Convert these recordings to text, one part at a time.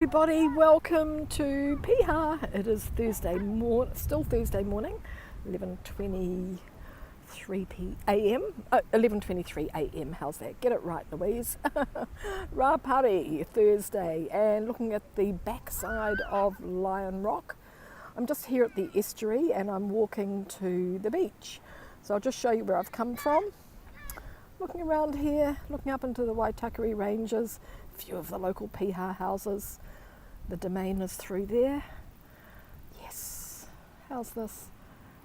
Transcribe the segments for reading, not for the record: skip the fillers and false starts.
everybody, welcome to Piha. It is still Thursday morning, 11:23 a.m. 11:23 a.m. How's that? Get it right, Louise. Rapari Thursday, and looking at the backside of Lion Rock. I'm just here at the estuary and I'm walking to the beach. So I'll just show you where I've come from. Looking around here, looking up into the Waitakere Ranges, a few of the local Piha houses. The domain is through there. Yes, how's this?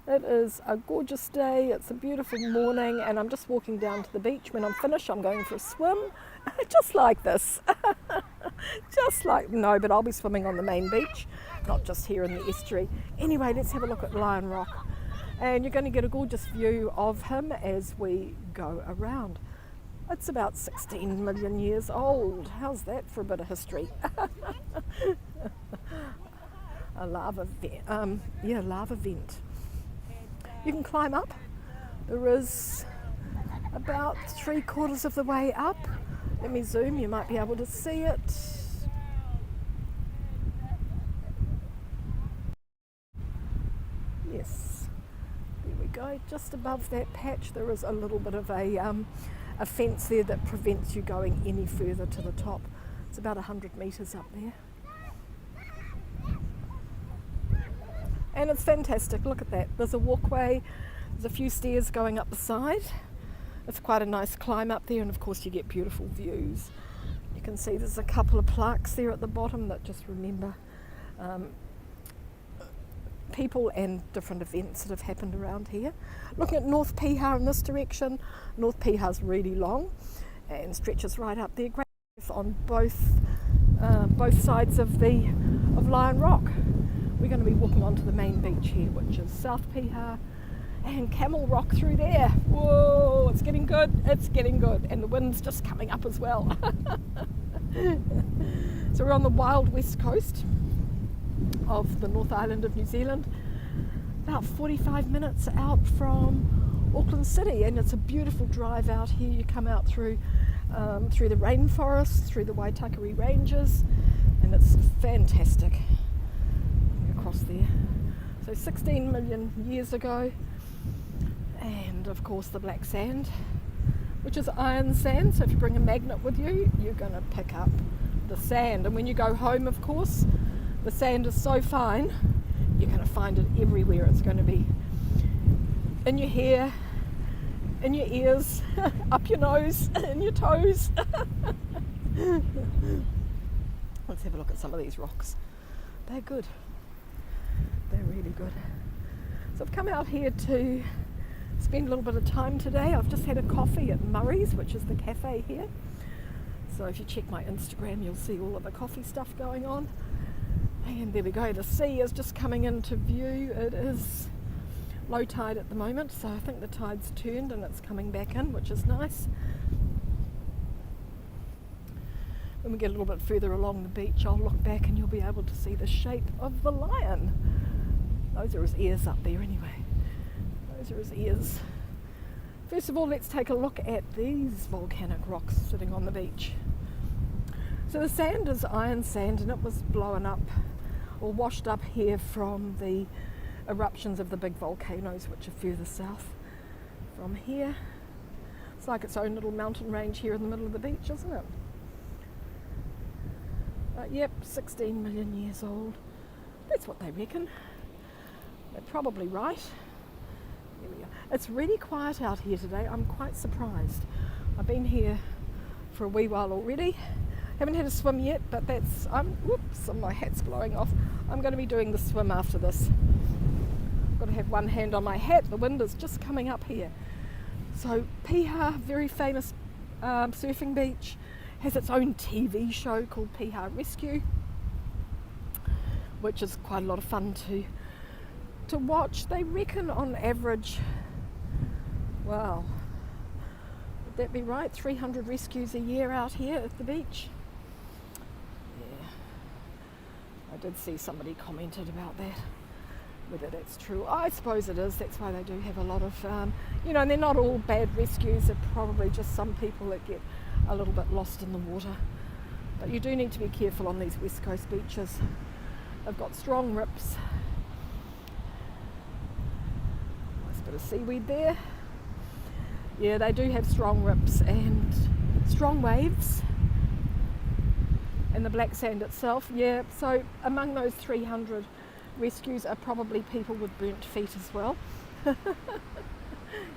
It is a gorgeous day, it's a beautiful morning, and I'm just walking down to the beach. When I'm finished, I'm going for a swim, just like this. No, but I'll be swimming on the main beach, not just here in the estuary. Anyway, let's have a look at Lion Rock. And you're going to get a gorgeous view of him as we go around. It's about 16 million years old. How's that for a bit of history? A lava vent. Lava vent. You can climb up. There is about 3/4 of the way up. Let me zoom, you might be able to see it. Yes, there we go. Just above that patch there is a little bit of a fence there that prevents you going any further to the top. It's about 100 metres up there. And it's fantastic, look at that. There's a walkway, there's a few stairs going up the side. It's quite a nice climb up there, and of course you get beautiful views. You can see there's a couple of plaques there at the bottom that just remember people and different events that have happened around here. Looking at North Piha in this direction, North Piha's really long and stretches right up there. Great on both sides of Lion Rock. We're going to be walking onto the main beach here, which is South Piha, and Camel Rock through there. Whoa, it's getting good, and the wind's just coming up as well. So we're on the wild west coast of the North Island of New Zealand, about 45 minutes out from Auckland City, and it's a beautiful drive out here. You come out through the rainforest, through the Waitakere Ranges, and it's fantastic across there. So 16 million years ago, and of course the black sand, which is iron sand, so if you bring a magnet with you, you're going to pick up the sand, and when you go home, of course, the sand is so fine, you're going to find it everywhere. It's going to be in your hair, in your ears, up your nose, in your toes. Let's have a look at some of these rocks. They're good. They're really good. So I've come out here to spend a little bit of time today. I've just had a coffee at Murray's, which is the cafe here. So if you check my Instagram, you'll see all of the coffee stuff going on. And there we go, the sea is just coming into view. It is low tide at the moment, so I think the tide's turned and it's coming back in, which is nice. When we get a little bit further along the beach, I'll look back and you'll be able to see the shape of the lion. Those are his ears up there anyway. Those are his ears. First of all, let's take a look at these volcanic rocks sitting on the beach. So the sand is iron sand, and it was blown up or washed up here from the eruptions of the big volcanoes, which are further south from here. It's like its own little mountain range here in the middle of the beach, isn't it? Yep, 16 million years old. That's what they reckon. They're probably right. Here we go. It's really quiet out here today. I'm quite surprised. I've been here for a wee while already. Haven't had a swim yet, but whoops, my hat's blowing off. I'm going to be doing the swim after this. I've got to have one hand on my hat. The wind is just coming up here. So Piha, very famous surfing beach, has its own TV show called Piha Rescue, which is quite a lot of fun to watch. They reckon on average, wow, would that be right? 300 rescues a year out here at the beach. Yeah, I did see somebody commented about that, whether that's true. I suppose it is. That's why they do have a lot of, and they're not all bad rescues. They're probably just some people that get a little bit lost in the water. But you do need to be careful on these west coast beaches. They've got strong rips. Nice bit of seaweed there. Yeah, they do have strong rips and strong waves. And the black sand itself, yeah, so among those 300 rescues are probably people with burnt feet as well. Got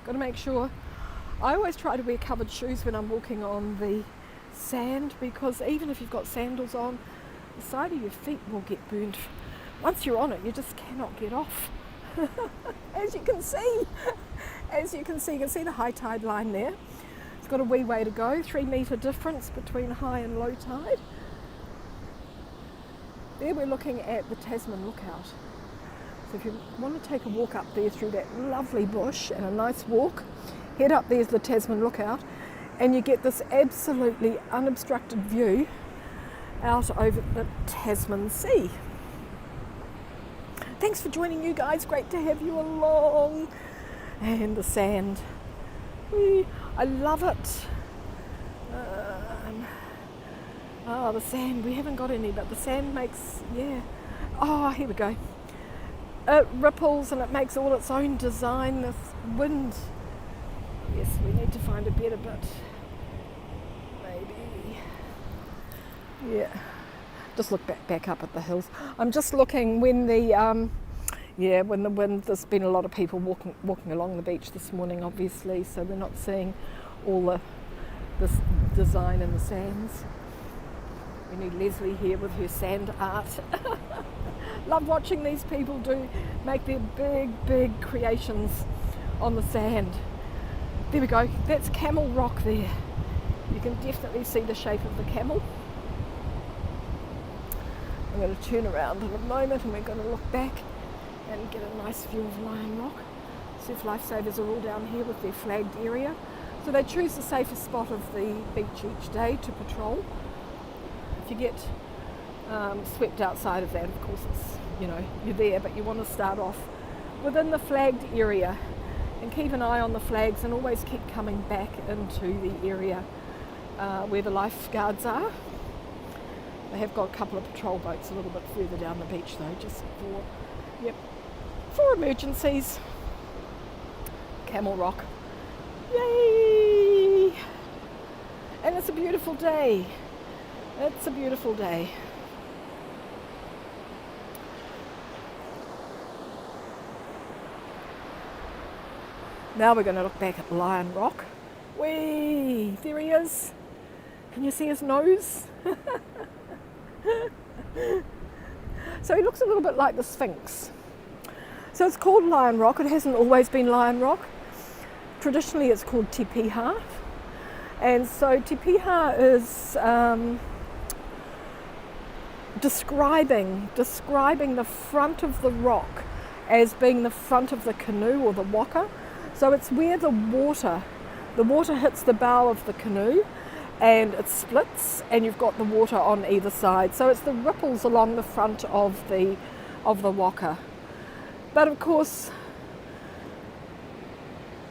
to make sure. I always try to wear covered shoes when I'm walking on the sand, because even if you've got sandals on, the side of your feet will get burnt. Once you're on it, you just cannot get off. As you can see, you can see the high tide line there. It's got a wee way to go, 3 metre difference between high and low tide. There we're looking at the Tasman Lookout. So if you want to take a walk up there through that lovely bush and a nice walk, head up there's the Tasman Lookout, and you get this absolutely unobstructed view out over the Tasman Sea. Thanks for joining you guys, great to have you along. And the sand, I love it. Oh, the sand, we haven't got any, but the sand makes, yeah. Oh, here we go. It ripples and it makes all its own design, this wind. Yes, we need to find a better bit. Maybe. Yeah. Just look back up at the hills. I'm just looking when the, when the wind, there's been a lot of people walking along the beach this morning, obviously, so we're not seeing all this design in the sands. We need Leslie here with her sand art. Love watching these people make their big creations on the sand. There we go, that's Camel Rock there. You can definitely see the shape of the camel. I'm going to turn around in a moment and we're going to look back and get a nice view of Lion Rock. Surf lifesavers are all down here with their flagged area. So they choose the safest spot of the beach each day to patrol. If you get swept outside of that, of course it's, you're there, but you want to start off within the flagged area and keep an eye on the flags and always keep coming back into the area where the lifeguards are. They have got a couple of patrol boats a little bit further down the beach though, just for emergencies. Camel Rock. Yay! And it's a beautiful day. It's a beautiful day. Now we're going to look back at Lion Rock. Whee! There he is. Can you see his nose? So he looks a little bit like the Sphinx. So it's called Lion Rock. It hasn't always been Lion Rock. Traditionally it's called Te Piha. And so Te Piha is describing the front of the rock as being the front of the canoe or the waka. So it's where the water hits the bow of the canoe and it splits and you've got the water on either side. So it's the ripples along the front of the waka. But of course,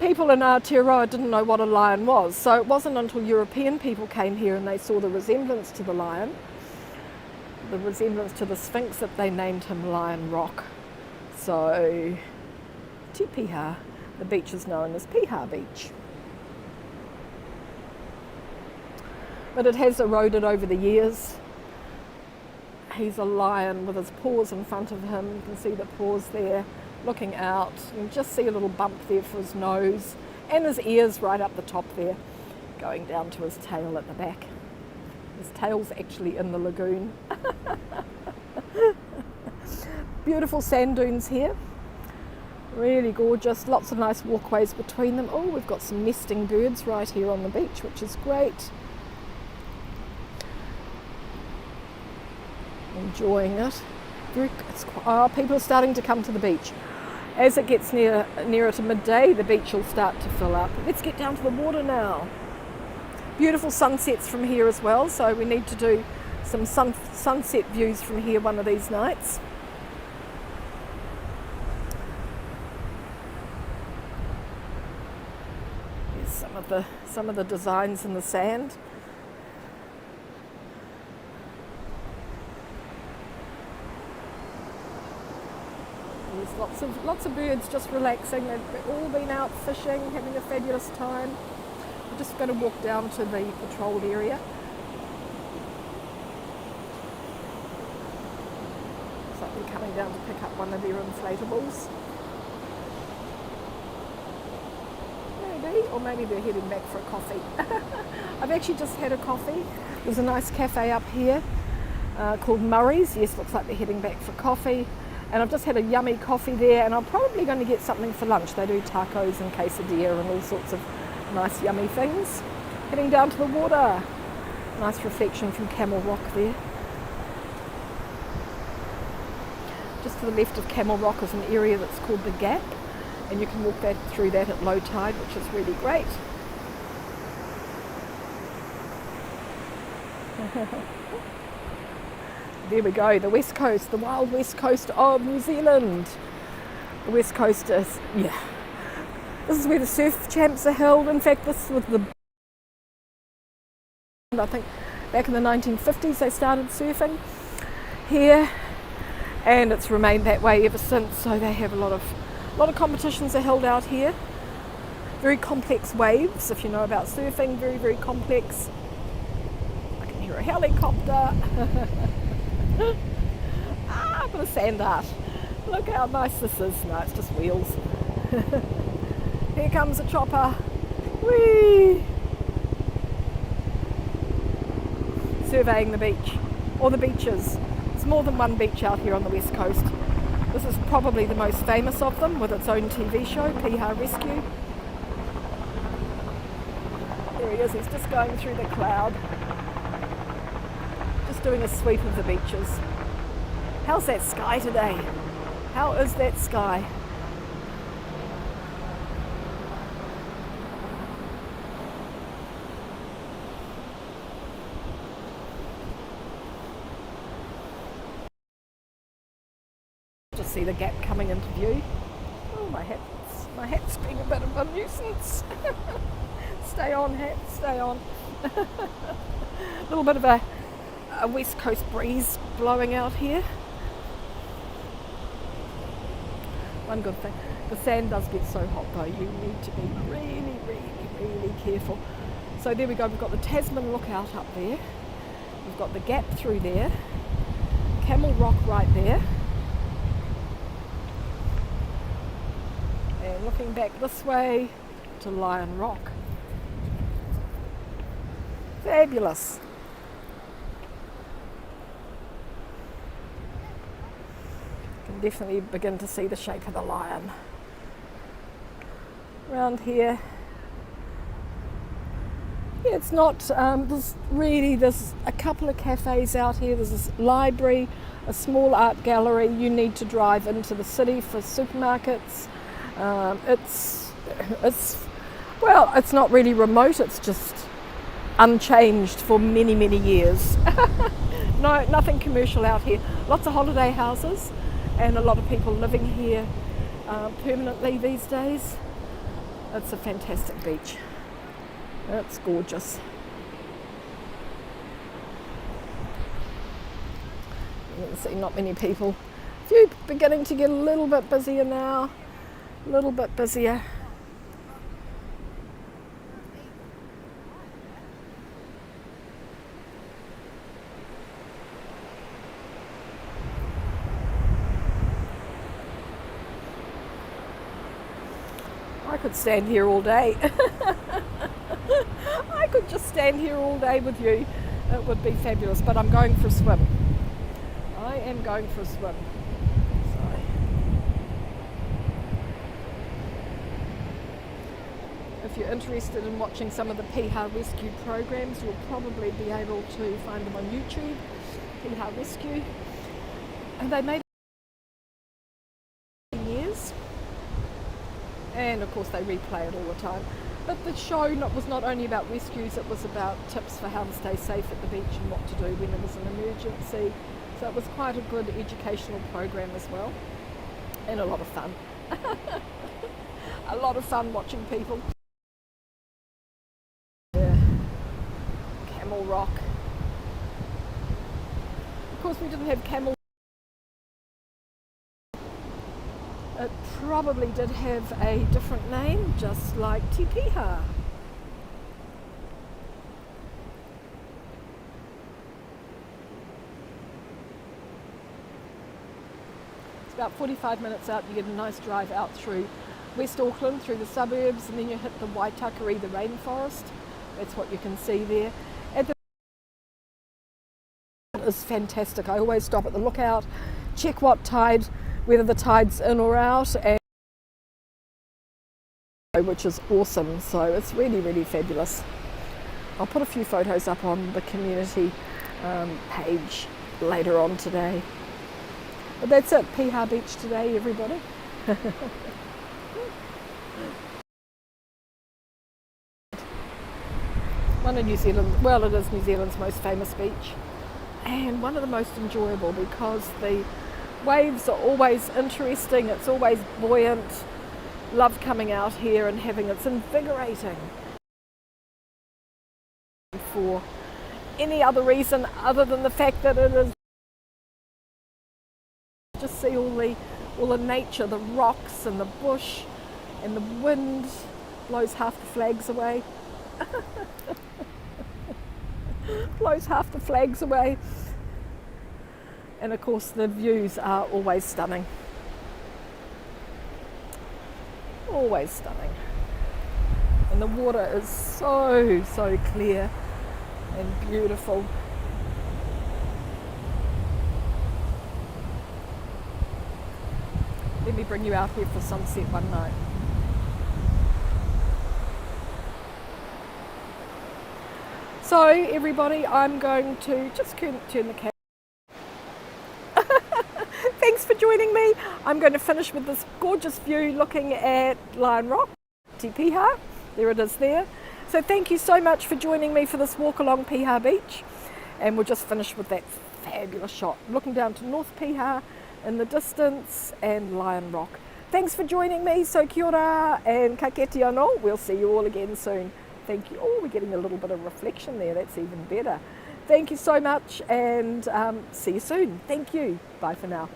people in Aotearoa didn't know what a lion was. So it wasn't until European people came here and they saw the resemblance to the lion, the resemblance to the Sphinx, that they named him Lion Rock. So Te Piha, the beach is known as Piha Beach. But it has eroded over the years. He's a lion with his paws in front of him. You can see the paws there looking out. You can just see a little bump there for his nose and his ears right up the top there, going down to his tail at the back. His tail's actually in the lagoon. Beautiful sand dunes here. Really gorgeous. Lots of nice walkways between them. Oh, we've got some nesting birds right here on the beach, which is great. Enjoying it. People are starting to come to the beach. As it gets nearer to midday, the beach will start to fill up. Let's get down to the water now. Beautiful sunsets from here as well, so we need to do some sunset views from here one of these nights. Here's some of the designs in the sand. There's lots of birds just relaxing. They've all been out fishing, having a fabulous time. We're just going to walk down to the patrolled area. Looks like they're coming down to pick up one of their inflatables. Maybe, or maybe they're heading back for a coffee. I've actually just had a coffee. There's a nice cafe up here called Murray's. Yes, looks like they're heading back for coffee. And I've just had a yummy coffee there, and I'm probably going to get something for lunch. They do tacos and quesadilla and all sorts of nice yummy things. Heading down to the water. Nice reflection from Camel Rock there. Just to the left of Camel Rock is an area that's called the Gap, and you can walk through that at low tide, which is really great. There we go, the west coast, the wild west coast of New Zealand. The west coast is, yeah. This is where the surf champs are held. In fact, this was I think back in the 1950s they started surfing here, and it's remained that way ever since. So they have a lot of competitions are held out here. Very complex waves, if you know about surfing, very, very complex. I can hear a helicopter. Ah, but a sand art. Look how nice this is. No, it's just wheels. Here comes a chopper. Whee! Surveying the beach, or the beaches. There's more than one beach out here on the west coast. This is probably the most famous of them, with its own TV show, Piha Rescue. There he is, he's just going through the cloud. Just doing a sweep of the beaches. How's that sky today? How is that sky? Just see the Gap coming into view. Oh, my hat's being a bit of a nuisance. Stay on, hat, stay on. A little bit of a west coast breeze blowing out here. One good thing, the sand does get so hot though, you need to be really, really, really careful. So there we go, we've got the Tasman Lookout up there. We've got the Gap through there. Camel Rock right there. And looking back this way to Lion Rock. Fabulous. You can definitely begin to see the shape of the lion. Around here, yeah, it's not, there's a couple of cafes out here. There's this library, a small art gallery. You need to drive into the city for supermarkets. It's not really remote, it's just unchanged for many, many years. No, nothing commercial out here. Lots of holiday houses and a lot of people living here permanently these days. It's a fantastic beach. It's gorgeous. You can see not many people. A few beginning to get a little bit busier now. A little bit busier. I could stand here all day. I could just stand here all day with you. It would be fabulous, but I'm going for a swim. I am going for a swim. Sorry. If you're interested in watching some of the Piha Rescue programs, you'll probably be able to find them on YouTube. Piha Rescue. And they made years. And of course they replay it all the time. But the show was not only about rescues, it was about tips for how to stay safe at the beach and what to do when there was an emergency. So it was quite a good educational program as well. And a lot of fun. A lot of fun watching people. Yeah. Camel Rock. Of course we didn't have camel. probably did have a different name, just like Te Piha. It's about 45 minutes out. You get a nice drive out through West Auckland, through the suburbs, and then you hit the Waitakere, the rainforest. That's what you can see there. Is fantastic. I always stop at the lookout, check what tide, whether the tide's in or out, and which is awesome. So it's really, really fabulous. I'll put a few photos up on the community page later on today. But that's it, Piha Beach today, everybody. One of New Zealand, well, it is New Zealand's most famous beach, and one of the most enjoyable because the waves are always interesting, it's always buoyant. Love coming out here and having it's invigorating. For any other reason other than the fact that it is just see all the nature, the rocks and the bush, and the wind blows half the flags away. Blows half the flags away. And of course the views are always stunning. Always stunning. And the water is so clear and beautiful. Let me bring you out here for sunset one night. So everybody, I'm going to just turn the camera. Thanks for joining me. I'm going to finish with this gorgeous view looking at Lion Rock, Te Piha. There it is there. So thank you so much for joining me for this walk along Piha Beach. And we'll just finish with that fabulous shot, looking down to North Piha in the distance and Lion Rock. Thanks for joining me. So kia ora and ka kite anō. We'll see you all again soon. Thank you. Oh, we're getting a little bit of reflection there. That's even better. Thank you so much and see you soon. Thank you. Bye for now.